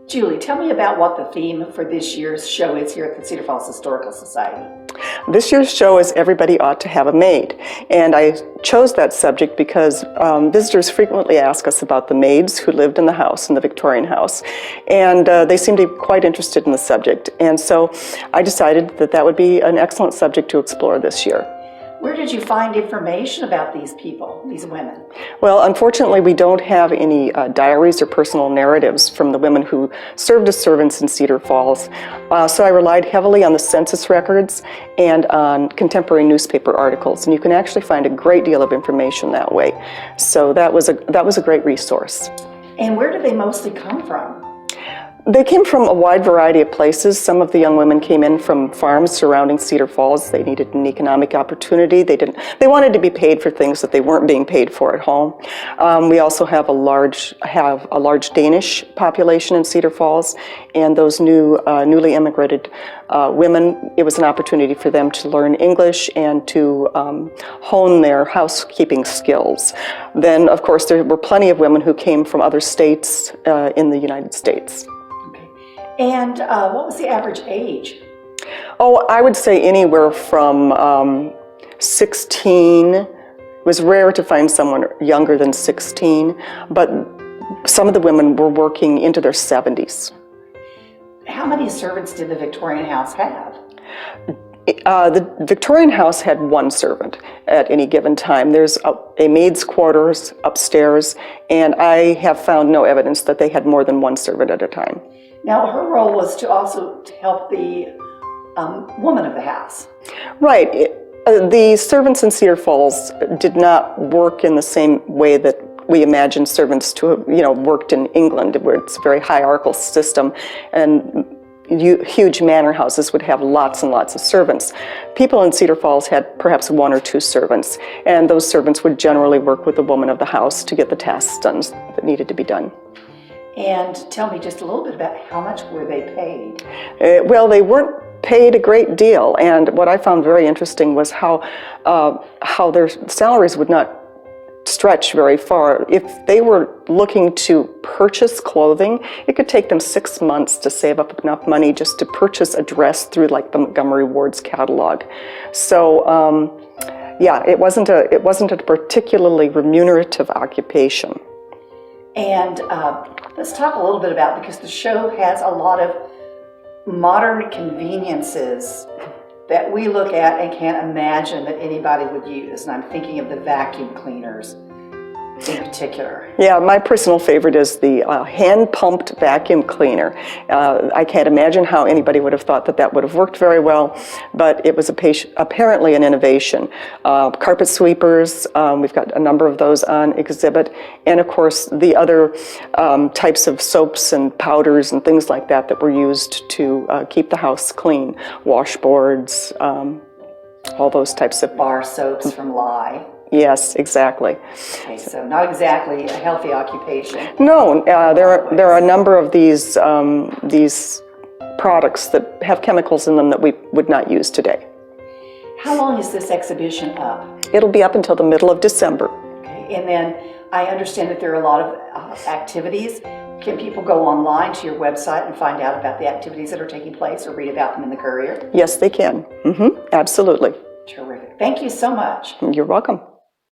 Julie, tell me about what the theme for this year's show is here at the Cedar Falls Historical Society. This year's show is Everybody Ought to Have a Maid, and I chose that subject because visitors frequently ask us about the maids who lived in the house, in the Victorian house, and they seem to be quite interested in the subject, and so I decided that that would be an excellent subject to explore this year. Where did you find information about these people, these women? Well, unfortunately, we don't have any diaries or personal narratives from the women who served as servants in Cedar Falls, so I relied heavily on the census records and on contemporary newspaper articles, and you can actually find a great deal of information that way. So that was a great resource. And where did they mostly come from? They came from a wide variety of places. Some of the young women came in from farms surrounding Cedar Falls. They needed an economic opportunity. They wanted to be paid for things that they weren't being paid for at home. We also have a large Danish population in Cedar Falls, and those newly immigrated women, it was an opportunity for them to learn English and to hone their housekeeping skills. Then, of course, there were plenty of women who came from other states in the United States. And what was the average age? Oh, I would say anywhere from 16. It was rare to find someone younger than 16, but some of the women were working into their 70s. How many servants did the Victorian house have? The Victorian house had one servant at any given time. There's a maid's quarters upstairs, and I have found no evidence that they had more than one servant at a time. Now, her role was to also help the woman of the house. Right. The servants in Cedar Falls did not work in the same way that we imagine servants to have, worked in England, where it's a very hierarchical system, and huge manor houses would have lots and lots of servants. People in Cedar Falls had perhaps one or two servants, and those servants would generally work with the woman of the house to get the tasks done that needed to be done. And tell me just a little bit about how much were they paid? Well, they weren't paid a great deal, and what I found very interesting was how their salaries would not stretch very far. If they were looking to purchase clothing, it could take them 6 months to save up enough money just to purchase a dress through like the Montgomery Ward's catalog. So yeah, it wasn't a particularly remunerative occupation. And let's talk a little bit about, because the show has a lot of modern conveniences that we look at and can't imagine that anybody would use. And I'm thinking of the vacuum cleaners in particular. Yeah, my personal favorite is the hand-pumped vacuum cleaner. I can't imagine how anybody would have thought that that would have worked very well, but it was apparently an innovation. Carpet sweepers, we've got a number of those on exhibit, and of course the other types of soaps and powders and things like that that were used to keep the house clean. Washboards, all those types of... Bar soaps from Lye. Yes, exactly. Okay, so not exactly a healthy occupation. No, there are a number of these products that have chemicals in them that we would not use today. How long is this exhibition up? It'll be up until the middle of December. Okay, and then I understand that there are a lot of activities. Can people go online to your website and find out about the activities that are taking place or read about them in the Courier? Yes, they can. Absolutely. Terrific. Thank you so much. You're welcome.